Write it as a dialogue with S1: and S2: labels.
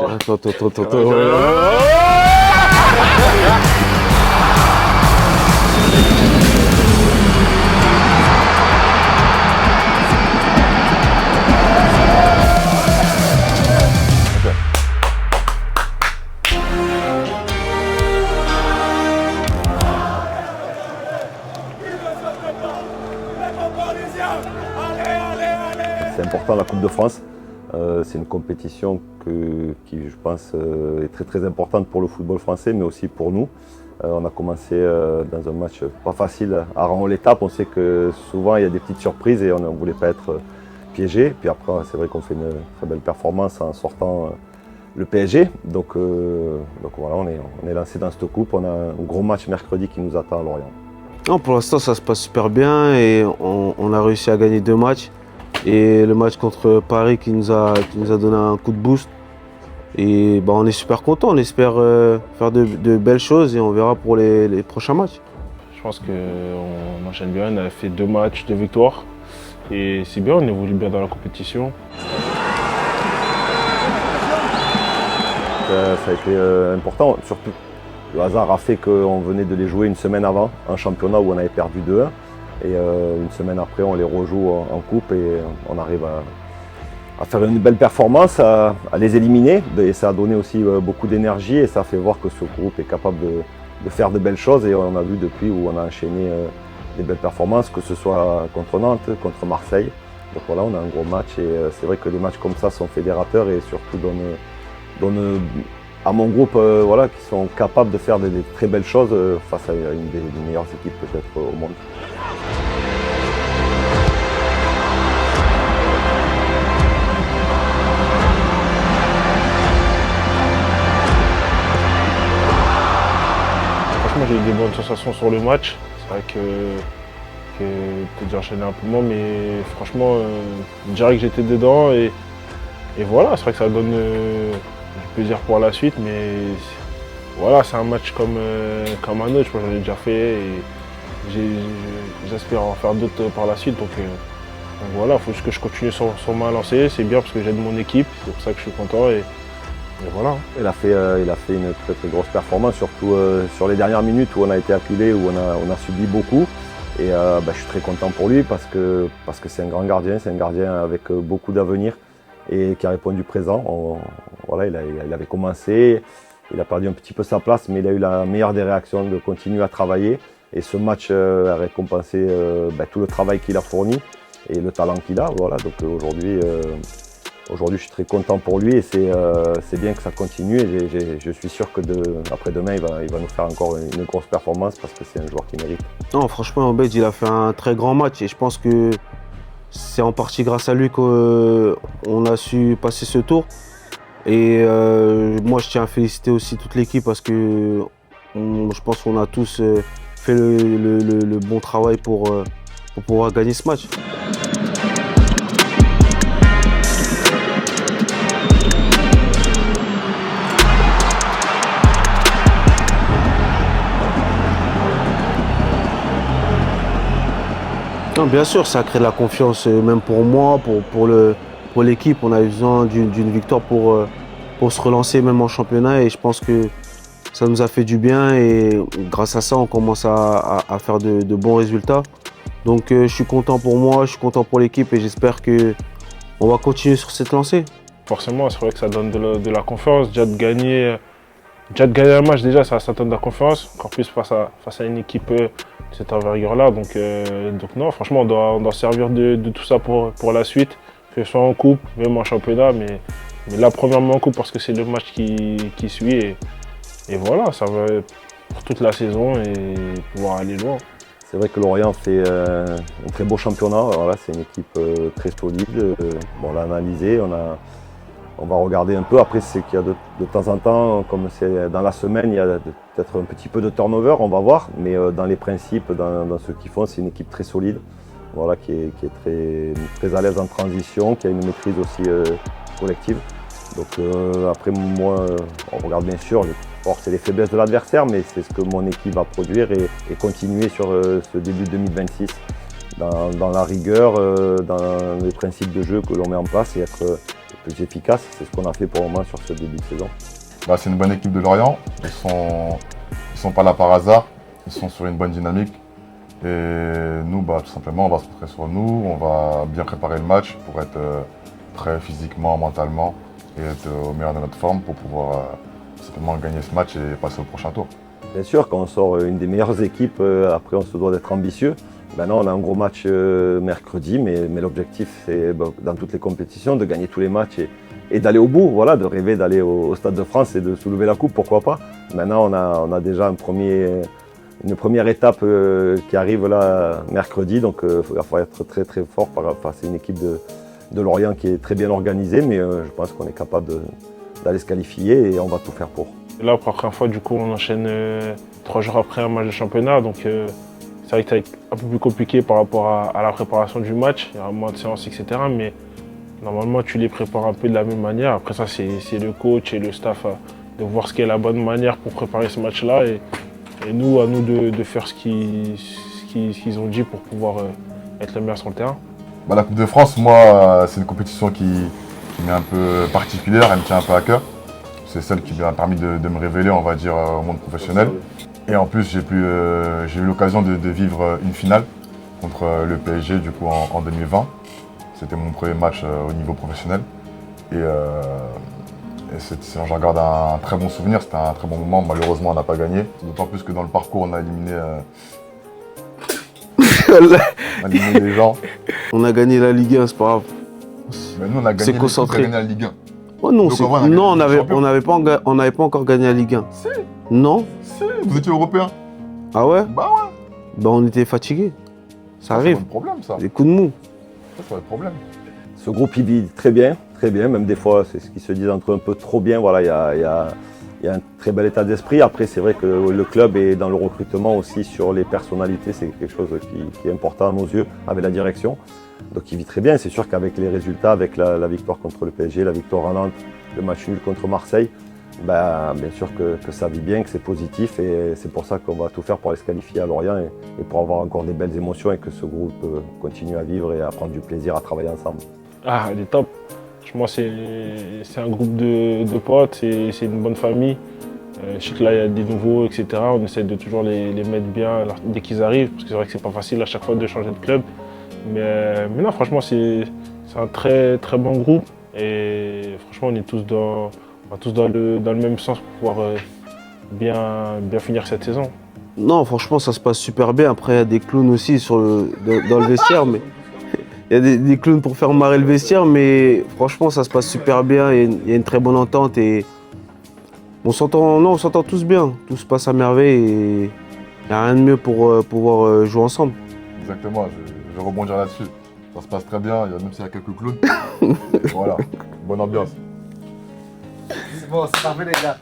S1: C'est important la Coupe de France. C'est une compétition qui, je pense, est très très importante pour le football français, mais aussi pour nous. On a commencé dans un match pas facile à rendre l'étape. On sait que souvent il y a des petites surprises et on ne voulait pas être piégé. Puis après, c'est vrai qu'on fait une très belle performance en sortant le PSG. Donc voilà, on est lancé dans cette coupe. On a un gros match mercredi qui nous attend à Lorient.
S2: Non, pour l'instant, ça se passe super bien et on a réussi à gagner 2 matchs. Et le match contre Paris qui nous a donné un coup de boost. Et on est super content, on espère faire de belles choses et on verra pour les prochains matchs.
S3: Je pense qu'on enchaîne bien, on a fait 2 matchs, 2 victoires. Et c'est bien, on évolue bien dans la compétition.
S1: Ça a été important, surtout le hasard a fait qu'on venait de les jouer une semaine avant, un championnat où on avait perdu 2-1. Et une semaine après, on les rejoue en coupe et on arrive à faire une belle performance, à les éliminer. Et ça a donné aussi beaucoup d'énergie et ça fait voir que ce groupe est capable de faire de belles choses. Et on a vu depuis où on a enchaîné des belles performances, que ce soit contre Nantes, contre Marseille. Donc voilà, on a un gros match et c'est vrai que des matchs comme ça sont fédérateurs et surtout donnent à mon groupe qui sont capables de faire des très belles choses face à une des meilleures équipes peut-être au monde.
S3: Franchement, j'ai eu des bonnes sensations sur le match. C'est vrai que peut-être j'ai enchaîné un peu moins, mais franchement, je dirais que j'étais dedans et voilà, c'est vrai que ça donne du plaisir pour la suite, mais voilà, c'est un match comme un autre, je pense que j'en ai déjà fait et j'espère en faire d'autres par la suite. Donc voilà, il faut juste que je continue sur ma lancée, c'est bien parce que j'aide mon équipe, c'est pour ça que je suis content et voilà.
S1: Il a fait une très très grosse performance, surtout sur les dernières minutes où on a été acculé, où on a subi beaucoup. Et je suis très content pour lui parce que c'est un grand gardien, c'est un gardien avec beaucoup d'avenir et qui a répondu présent. Il avait commencé, il a perdu un petit peu sa place, mais il a eu la meilleure des réactions de continuer à travailler. Et ce match a récompensé tout le travail qu'il a fourni et le talent qu'il a. Voilà, donc aujourd'hui, je suis très content pour lui et c'est bien que ça continue. Et je suis sûr que après demain, il va nous faire encore une grosse performance parce que c'est un joueur qui mérite.
S2: Non, franchement, Obed, il a fait un très grand match et je pense que c'est en partie grâce à lui qu'on a su passer ce tour. Et moi, je tiens à féliciter aussi toute l'équipe parce que je pense qu'on a tous fait le bon travail pour pouvoir gagner ce match. Non, bien sûr, ça crée de la confiance, même pour moi, pour l'équipe. On a besoin d'une victoire pour se relancer, même en championnat. Et je pense que ça nous a fait du bien. Et grâce à ça, on commence à faire de bons résultats. Donc, je suis content pour moi, je suis content pour l'équipe et j'espère qu'on va continuer sur cette lancée.
S3: Forcément, c'est vrai que ça donne de la confiance. Déjà de gagner un match, déjà, ça donne de la confiance. Encore plus face à une équipe de cette envergure-là. Donc non, franchement, on doit servir de tout ça pour la suite. Que ce soit en coupe, même en championnat. Mais là, premièrement en coupe parce que c'est le match qui suit. Et voilà, ça va pour toute la saison et pouvoir aller loin.
S1: C'est vrai que Lorient fait un très beau championnat. Voilà, c'est une équipe très solide. On l'a analysé, on va regarder un peu. Après, c'est qu'il y a de temps en temps, comme c'est dans la semaine, il y a peut-être un petit peu de turnover, on va voir. Mais dans les principes, dans ce qu'ils font, c'est une équipe très solide, voilà, qui est très, très à l'aise en transition, qui a une maîtrise aussi collective. Donc après, moi, on regarde bien sûr, c'est les faiblesses de l'adversaire, mais c'est ce que mon équipe va produire et continuer sur ce début 2026 dans la rigueur, dans les principes de jeu que l'on met en place et être plus efficace. C'est ce qu'on a fait pour le moment sur ce début de saison.
S4: C'est une bonne équipe de Lorient. Ils sont pas là par hasard. Ils sont sur une bonne dynamique. Et nous, tout simplement, on va se concentrer sur nous. On va bien préparer le match pour être prêt physiquement, mentalement et être au meilleur de notre forme pour pouvoir simplement gagner ce match et passer au prochain tour.
S1: Bien sûr, quand on sort une des meilleures équipes, après on se doit d'être ambitieux. Maintenant, on a un gros match mercredi, mais l'objectif, c'est dans toutes les compétitions de gagner tous les matchs et d'aller au bout, voilà, de rêver d'aller au Stade de France et de soulever la coupe, pourquoi pas. Maintenant, on a déjà une première étape qui arrive là mercredi, donc il va falloir être très très fort. C'est une équipe de Lorient qui est très bien organisée, mais je pense qu'on est capable d'aller se qualifier et on va tout faire pour.
S3: Et là, pour la première fois, du coup, on enchaîne 3 jours après un match de championnat, donc c'est vrai que ça va être un peu plus compliqué par rapport à la préparation du match. Il y aura moins de séances, etc. Mais normalement, tu les prépares un peu de la même manière. Après ça, c'est le coach et le staff de voir ce qu'est la bonne manière pour préparer ce match-là. Et nous, à nous de faire ce qu'ils ont dit pour pouvoir être le meilleur sur le terrain.
S4: La Coupe de France, moi, c'est une compétition qui m'est un peu particulière, elle me tient un peu à cœur. C'est celle qui m'a permis de me révéler, on va dire, au monde professionnel. Et en plus, j'ai eu l'occasion de vivre une finale contre le PSG du coup, en 2020. C'était mon premier match au niveau professionnel. Et j'en garde un très bon souvenir, c'était un très bon moment. Malheureusement, on n'a pas gagné. D'autant plus que dans le parcours, on a éliminé les gens.
S2: On a gagné la Ligue 1, c'est pas grave.
S4: Mais nous, on a gagné, la Ligue 1.
S2: Oh non,
S4: Donc,
S2: on n'avait pas encore gagné la Ligue 1.
S4: Si.
S2: Non.
S4: Si, vous étiez européen.
S2: Ah ouais?
S4: Bah ouais.
S2: On était fatigués. Ça arrive.
S4: C'est pas le problème, ça.
S2: Des coups de mou.
S4: Ça, c'est pas le problème.
S1: Ce groupe, il vit très bien, même des fois, c'est ce qu'ils se disent entre eux un peu trop bien. Voilà, il y a un très bel état d'esprit. Après, c'est vrai que le club est dans le recrutement aussi sur les personnalités, c'est quelque chose qui est important à nos yeux avec la direction. Donc il vit très bien. C'est sûr qu'avec les résultats, avec la victoire contre le PSG, la victoire à Nantes, le match nul contre Marseille, bien sûr que ça vit bien, que c'est positif et c'est pour ça qu'on va tout faire pour aller se qualifier à Lorient et pour avoir encore des belles émotions et que ce groupe continue à vivre et à prendre du plaisir à travailler ensemble.
S3: Ah, elle est top. Moi, c'est un groupe de potes, c'est une bonne famille. Je sais que là, il y a des nouveaux, etc. On essaie de toujours les mettre bien dès qu'ils arrivent, parce que c'est vrai que c'est pas facile à chaque fois de changer de club. Mais non, franchement, c'est un très très bon groupe. Et franchement, on est tous dans le même sens pour pouvoir bien finir cette saison.
S2: Non, franchement, ça se passe super bien. Après, il y a des clowns aussi dans le vestiaire. Mais il y a des clowns pour faire marrer le vestiaire, mais franchement, ça se passe super bien. Il y a une très bonne entente et on s'entend tous bien. Tout se passe à merveille et il n'y a rien de mieux pour pouvoir jouer ensemble.
S4: Exactement, je vais rebondir là-dessus. Ça se passe très bien, même s'il y a quelques clowns. Voilà, bonne ambiance.
S5: C'est bon, c'est parfait les gars.